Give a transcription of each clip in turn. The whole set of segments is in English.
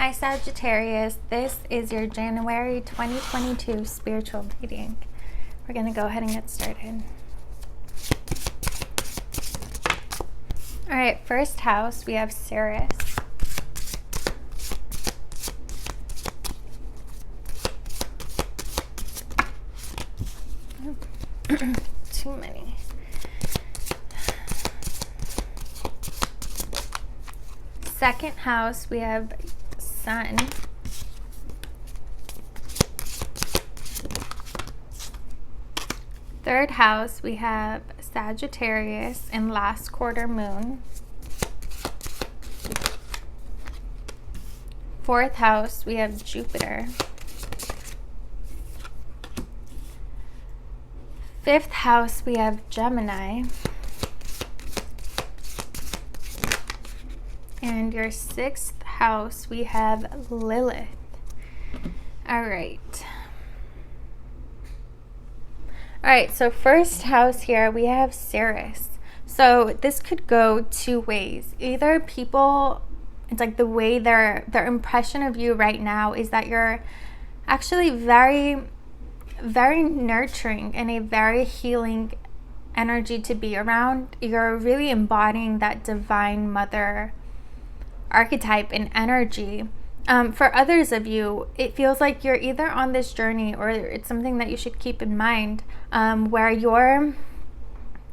Hi Sagittarius, this is your January 2022 spiritual reading. We're going to go ahead and get started. Alright, first house, we have Ceres. Too many. Second house, we have Sun. Third house, we have Sagittarius and last quarter moon. Fourth house, we have Jupiter. Fifth house, we have Gemini. And your sixth house, we have Lilith. All right. All right, so first house here, we have Ceres. So this could go two ways. Either people, it's like the way their impression of you right now is that you're actually very, very nurturing and a very healing energy to be around. You're really embodying that divine mother archetype and energy. For others of you, it feels like you're either on this journey or it's something that you should keep in mind, where you're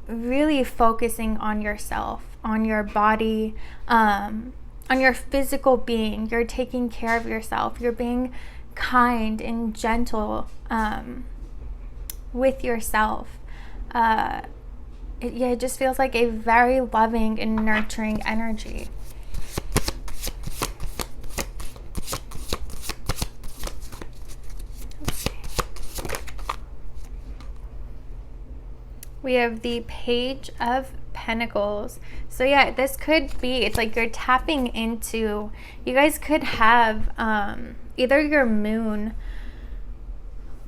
really focusing on yourself, on your body, on your physical being. You're taking care of yourself. You're being kind and gentle with yourself. It just feels like a very loving and nurturing energy. We have the Page of Pentacles. So yeah, this could be, it's like you're tapping into, you guys could have either your moon,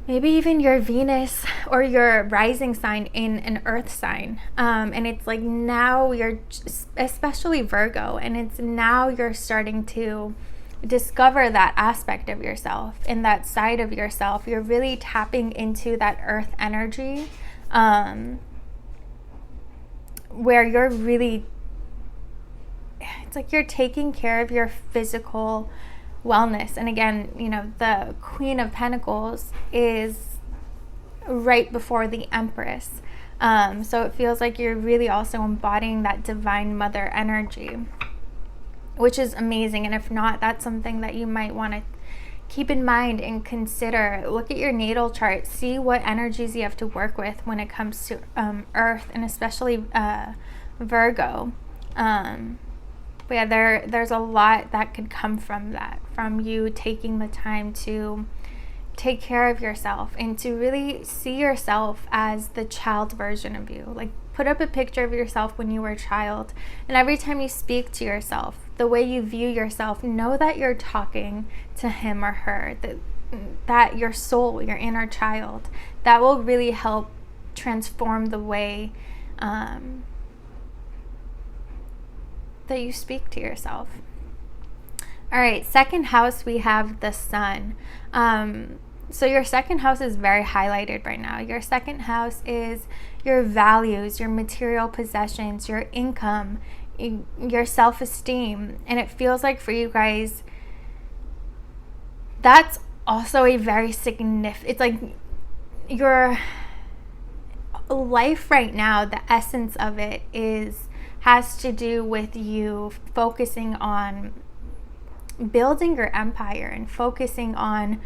maybe even your Venus or your rising sign in an earth sign. And it's like now you're, especially Virgo, and it's now you're starting to discover that aspect of yourself and that side of yourself. You're really tapping into that earth energy. Where you're really, it's like you're taking care of your physical wellness. And again, you know, the Queen of Pentacles is right before the Empress. So it feels like you're really also embodying that divine mother energy, which is amazing. And if not, that's something that you might want to keep in mind and consider. Look at your natal chart, see what energies you have to work with when it comes to earth, and especially Virgo. But yeah, there's a lot that could come from that, from you taking the time to take care of yourself and to really see yourself as the child version of you. Like, put up a picture of yourself when you were a child, and every time you speak to yourself, the way you view yourself, know that you're talking to him or her, that your soul, your inner child. That will really help transform the way that you speak to yourself. All right, second house, we have the Sun. So your second house is very highlighted right now. Your second house is your values, your material possessions, your income, your self-esteem. And it feels like for you guys, that's also a very significant, it's like your life right now, the essence of it has to do with you focusing on building your empire and focusing on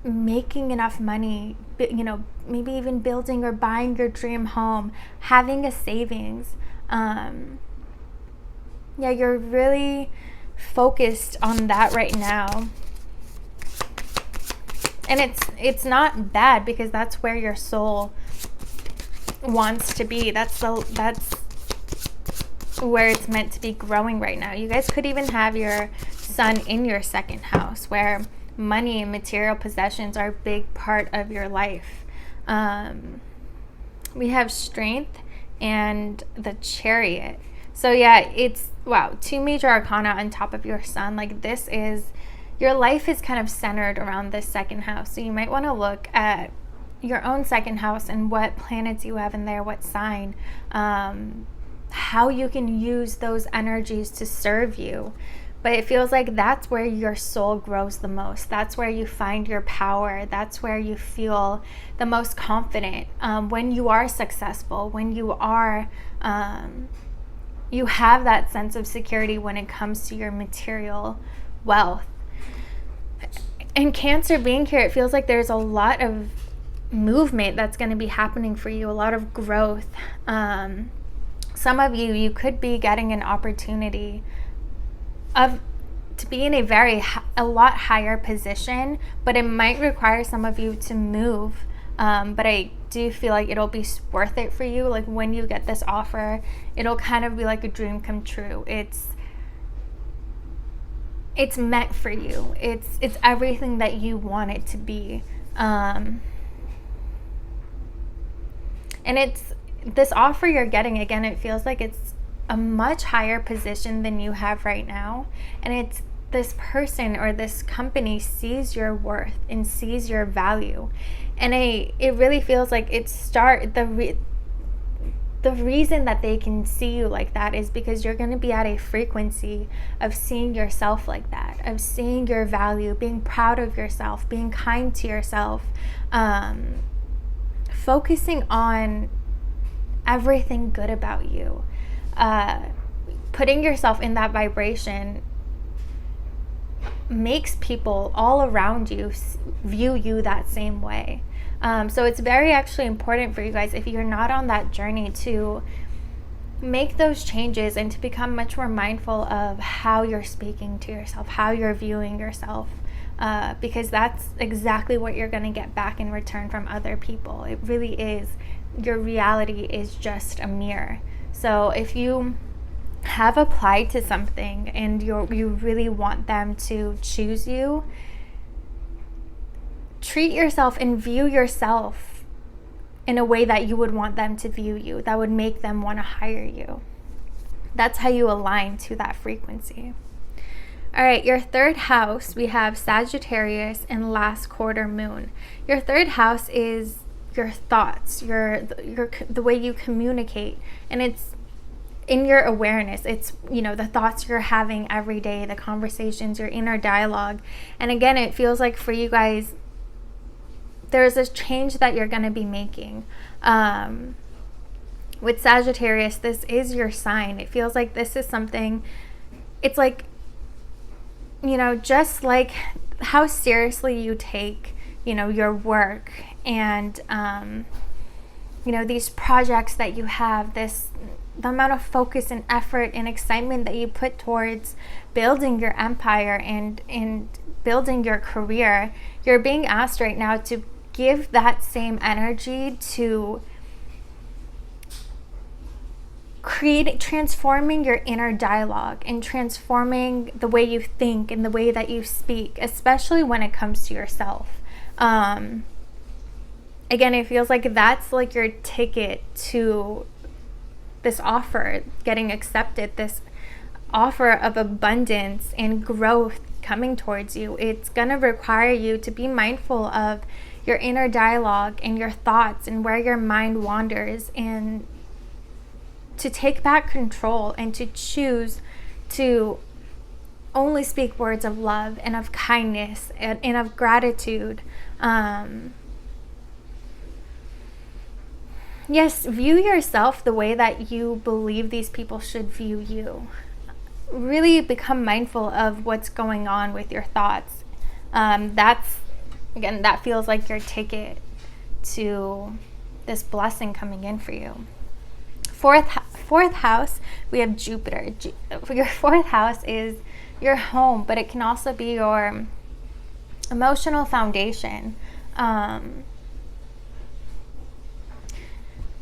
making enough money, you know, maybe even building or buying your dream home, having a savings. Yeah, you're really focused on that right now. And it's not bad, because that's where your soul wants to be. That's where it's meant to be growing right now. You guys could even have your Sun in your second house, where money and material possessions are a big part of your life. We have Strength and the Chariot. So yeah, it's wow, 2 major arcana on top of your sun. Like, this is, your life is kind of centered around this second house. So you might want to look at your own second house and what planets you have in there, what sign, how you can use those energies to serve you. But it feels like that's where your soul grows the most. That's where you find your power. That's where you feel the most confident, when you are successful, when you are, you have that sense of security when it comes to your material wealth. And Cancer being here, it feels like there's a lot of movement that's going to be happening for you, a lot of growth. Some of you could be getting an opportunity to be in a lot higher position, but it might require some of you to move. But I do feel like it'll be worth it for you. Like, when you get this offer, it'll kind of be like a dream come true. It's meant for you. It's everything that you want it to be. And it's this offer you're getting, again, it feels like it's a much higher position than you have right now. And it's this person or this company sees your worth and sees your value. And it really feels like the reason that they can see you like that is because you're going to be at a frequency of seeing yourself like that, of seeing your value, being proud of yourself, being kind to yourself, focusing on everything good about you, putting yourself in that vibration makes people all around you view you that same way. So it's very actually important for you guys, if you're not on that journey, to make those changes and to become much more mindful of how you're speaking to yourself, how you're viewing yourself, because that's exactly what you're going to get back in return from other people. It really is. Your reality is just a mirror. So if you have applied to something and you really want them to choose you, treat yourself and view yourself in a way that you would want them to view you, that would make them want to hire you. That's how you align to that frequency. All right, your third house, we have Sagittarius and last quarter moon. Your third house is your thoughts, the way you communicate, and it's in your awareness. It's, the thoughts you're having every day, the conversations, your inner dialogue. And again, it feels like for you guys, there's this change that you're going to be making. With Sagittarius, this is your sign. It feels like this is something, it's like, just like how seriously you take, your work and, these projects that you have, the amount of focus and effort and excitement that you put towards building your empire and building your career, you're being asked right now to give that same energy to transforming your inner dialogue and transforming the way you think and the way that you speak, especially when it comes to yourself. Again, it feels like that's like your ticket to this offer getting accepted, this offer of abundance and growth coming towards you. It's going to require you to be mindful of your inner dialogue and your thoughts and where your mind wanders, and to take back control and to choose to only speak words of love and of kindness and of gratitude. Yes, view yourself the way that you believe these people should view you. Really become mindful of what's going on with your thoughts. That feels like your ticket to this blessing coming in for you. Fourth house, we have Jupiter. Your fourth house is your home, but it can also be your emotional foundation.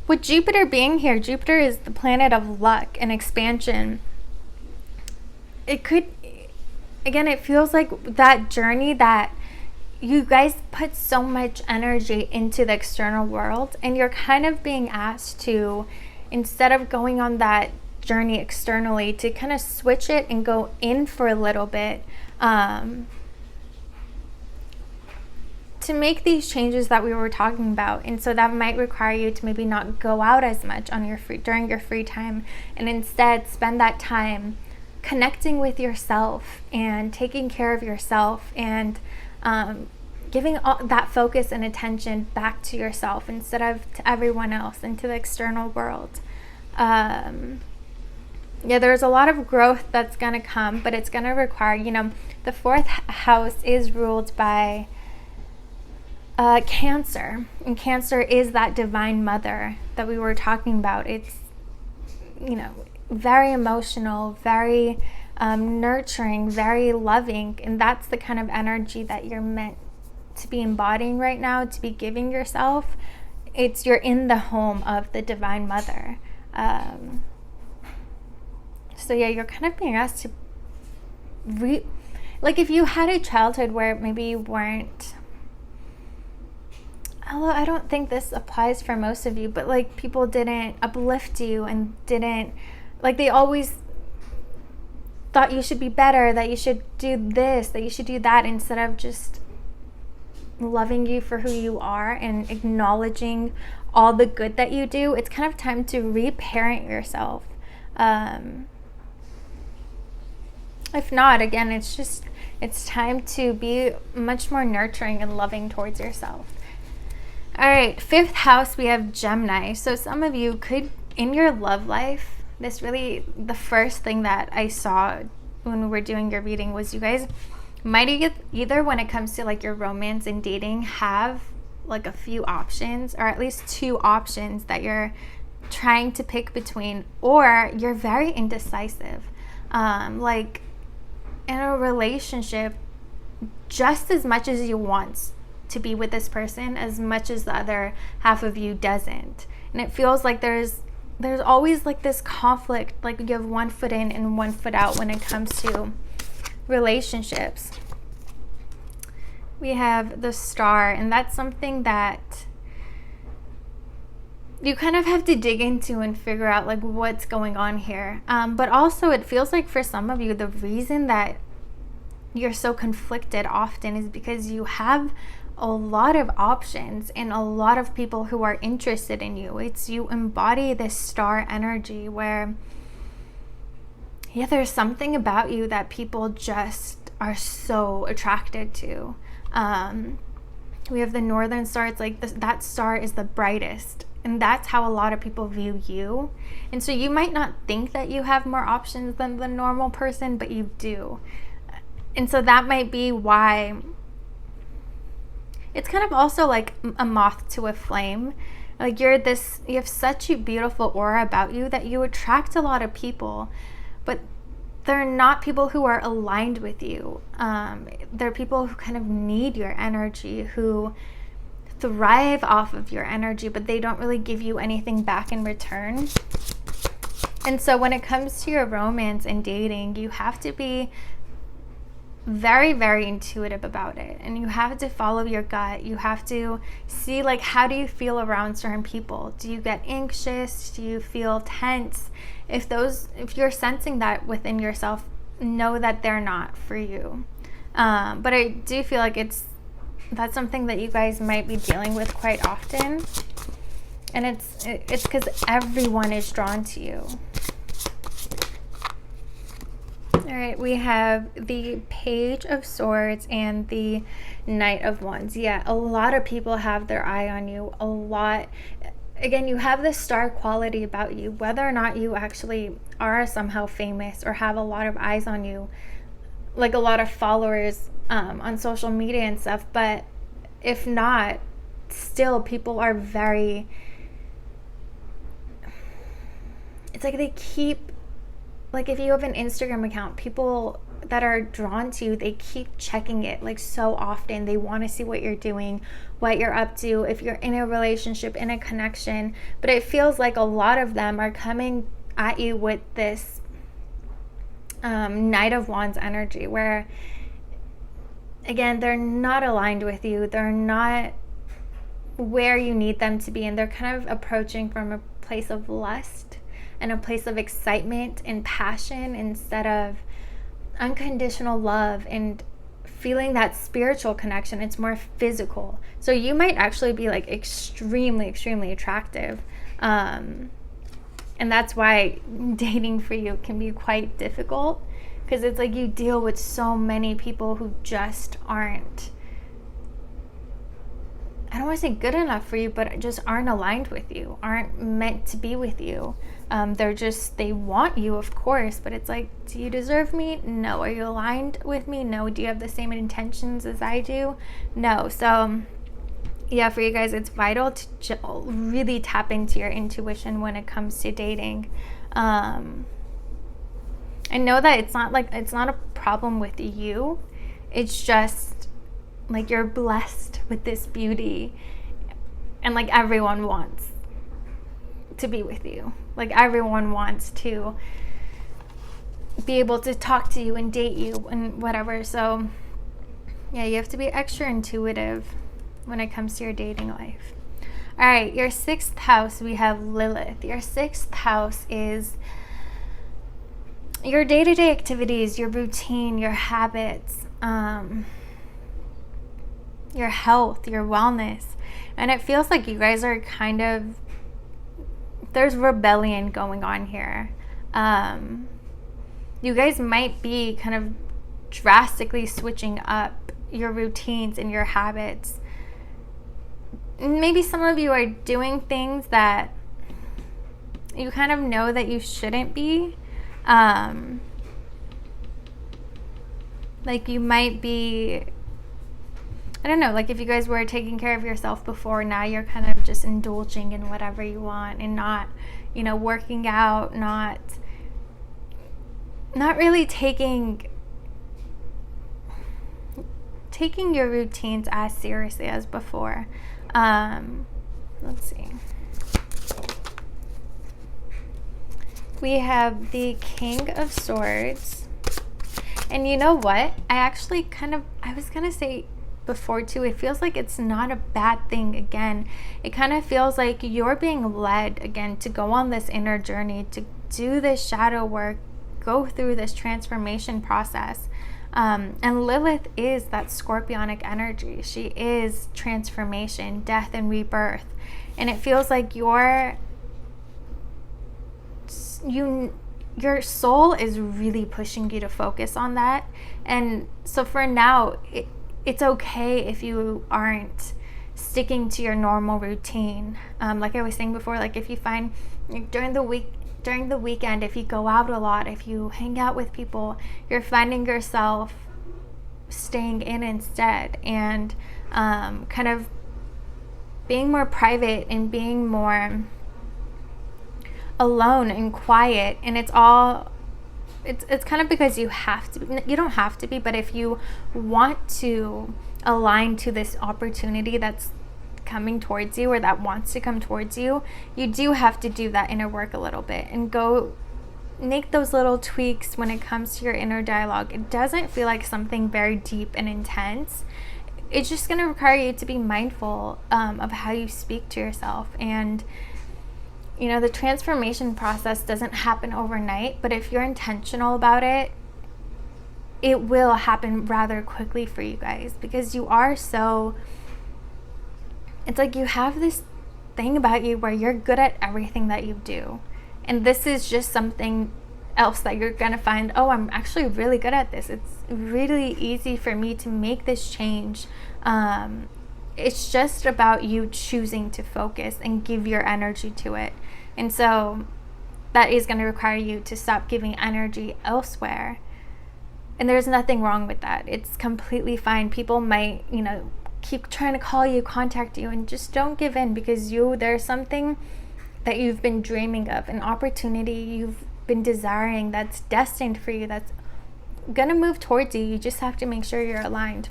With Jupiter being here, Jupiter is the planet of luck and expansion. It feels like that journey that you guys put so much energy into the external world, and you're kind of being asked to, instead of going on that journey externally to kind of switch it and go in for a little bit, to make these changes that we were talking about. And so that might require you to maybe not go out as much on your during your free time, and instead spend that time connecting with yourself and taking care of yourself, and giving all that focus and attention back to yourself instead of to everyone else and to the external world. There's a lot of growth that's going to come, but it's going to require, the fourth house is ruled by Cancer, and Cancer is that divine mother that we were talking about. It's, very emotional, very nurturing, very loving, and that's the kind of energy that you're meant to be embodying right now, to be giving yourself. You're in the home of the divine mother. So you're kind of being asked to if you had a childhood where maybe you weren't, although I don't think this applies for most of you, but people didn't uplift you and didn't, they always thought you should be better, that you should do this, that you should do that, instead of just loving you for who you are and acknowledging all the good that you do. It's kind of time to reparent yourself. If not, again, it's time to be much more nurturing and loving towards yourself. All right, fifth house, we have Gemini. So some of you could, in your love life, the first thing that I saw when we were doing your reading was you guys might either, when it comes to your romance and dating, have a few options, or at least two options that you're trying to pick between, or you're very indecisive. In a relationship, just as much as you want to be with this person, as much as the other half of you doesn't. And it feels like there's always this conflict, you have one foot in and one foot out when it comes to relationships. We have the Star, and that's something that you kind of have to dig into and figure out what's going on here. But also it feels like for some of you, the reason that you're so conflicted often is because you have a lot of options and a lot of people who are interested in you. You embody this Star energy where there's something about you that people just are so attracted to. We have the Northern Star. It's that star is the brightest, and that's how a lot of people view you. And so you might not think that you have more options than the normal person, but you do. And so that might be why it's kind of also like a moth to a flame. You have such a beautiful aura about you that you attract a lot of people, but they're not people who are aligned with you. They're people who kind of need your energy, who thrive off of your energy, but they don't really give you anything back in return. And so when it comes to your romance and dating, you have to be very, very intuitive about it, and you have to follow your gut. You have to see how do you feel around certain people? Do you get anxious? Do you feel tense? If you're sensing that within yourself, know that they're not for you. But I do feel like that's something that you guys might be dealing with quite often, and it's because everyone is drawn to you. All right, we have the Page of Swords and the Knight of Wands. Yeah, a lot of people have their eye on you. A lot. Again, you have this star quality about you, whether or not you actually are somehow famous or have a lot of eyes on you, a lot of followers on social media and stuff. But if not, still people are very, it's they keep, if you have an Instagram account, people that are drawn to you, they keep checking it so often. They want to see what you're doing, what you're up to, if you're in a relationship, in a connection. But it feels like a lot of them are coming at you with this Knight of Wands energy where, again, they're not aligned with you. They're not where you need them to be, and they're kind of approaching from a place of lust. and a place of excitement and passion instead of unconditional love and feeling that spiritual connection. It's more physical. So you might actually be like extremely, extremely attractive. And that's why dating for you can be quite difficult, because it's like you deal with so many people who just aren't, I don't want to say good enough for you, but just aren't aligned with you, aren't meant to be with you. They want you, of course, but it's like, do you deserve me? No. Are you aligned with me? No. Do you have the same intentions as I do? No. So yeah, for you guys, it's vital to really tap into your intuition when it comes to dating. And know that it's not a problem with you. It's just like you're blessed with this beauty, and like everyone wants to be with you. Like everyone wants to be able to talk to you and date you and whatever. So yeah, you have to be extra intuitive when it comes to your dating life. All right, your 6th house, we have Lilith. Your 6th house is your day-to-day activities, your routine, your habits, your health, your wellness. And it feels like you guys are kind of, there's rebellion going on here. You guys might be kind of drastically switching up your routines and your habits. Maybe some of you are doing things that you kind of know that you shouldn't be. Like you might be, I don't know, like if you guys were taking care of yourself before, now you're kind of just indulging in whatever you want and not, working out, not really taking your routines as seriously as before. Let's see. We have the King of Swords. And you know what? I was going to say before too, it feels like it's not a bad thing. Again, it kind of feels like you're being led again to go on this inner journey, to do this shadow work, go through this transformation process. And Lilith is that scorpionic energy. She is transformation, death, and rebirth. And it feels like your soul is really pushing you to focus on that. And so for now, it's okay if you aren't sticking to your normal routine. Like I was saying before, like if you find during the weekend, if you go out a lot, if you hang out with people, you're finding yourself staying in instead, and kind of being more private and being more alone and quiet. And it's kind of because you don't have to be, but if you want to align to this opportunity that's coming towards you, or that wants to come towards you, you do have to do that inner work a little bit and go make those little tweaks when it comes to your inner dialogue. It doesn't feel like something very deep and intense. It's just going to require you to be mindful of how you speak to yourself. And the transformation process doesn't happen overnight, but if you're intentional about it, it will happen rather quickly for you guys, because you are so, it's like you have this thing about you where you're good at everything that you do. And this is just something else that you're going to find, oh, I'm actually really good at this. It's really easy for me to make this change. It's just about you choosing to focus and give your energy to it. And so that is going to require you to stop giving energy elsewhere. And there's nothing wrong with that. It's completely fine. People might, keep trying to call you, contact you, and just don't give in, because there's something that you've been dreaming of, an opportunity you've been desiring that's destined for you, that's gonna move towards you. You just have to make sure you're aligned.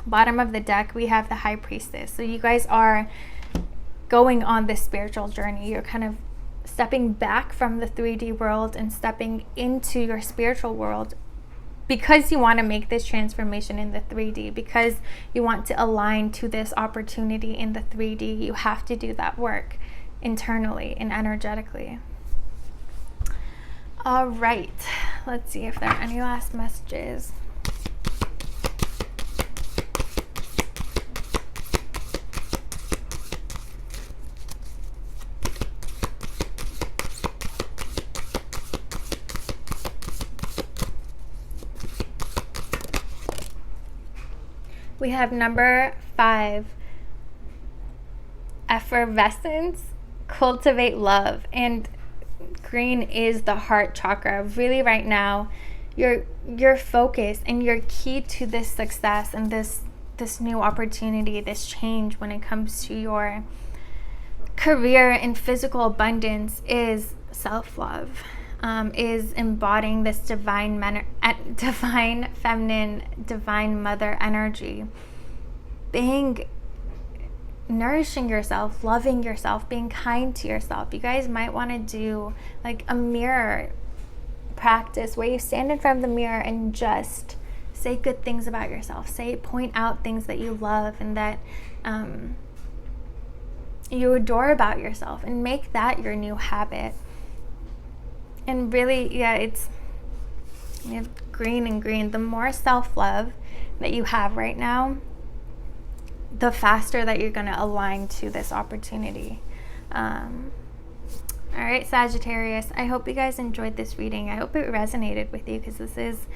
Bottom of the deck, we have the High Priestess. So you guys are going on this spiritual journey. You're kind of stepping back from the 3D world and stepping into your spiritual world, because you want to make this transformation in the 3D, because you want to align to this opportunity in the 3D. You have to do that work internally and energetically. All right, let's see if there are any last messages. We have number 5, effervescence, cultivate love. And green is the heart chakra. Really right now, your focus and your key to this success and this new opportunity, this change when it comes to your career and physical abundance is self-love. Is embodying this divine feminine, divine mother energy, nourishing yourself, loving yourself, being kind to yourself. You guys might want to do like a mirror practice where you stand in front of the mirror and just say good things about yourself. Point out things that you love and that you adore about yourself, and make that your new habit. And really, yeah, we have green and green. The more self-love that you have right now, the faster that you're going to align to this opportunity. All right, Sagittarius, I hope you guys enjoyed this reading. I hope it resonated with you, because this is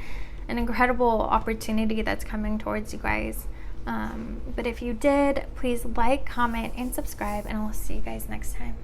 an incredible opportunity that's coming towards you guys. But if you did, please like, comment, and subscribe, and I'll see you guys next time.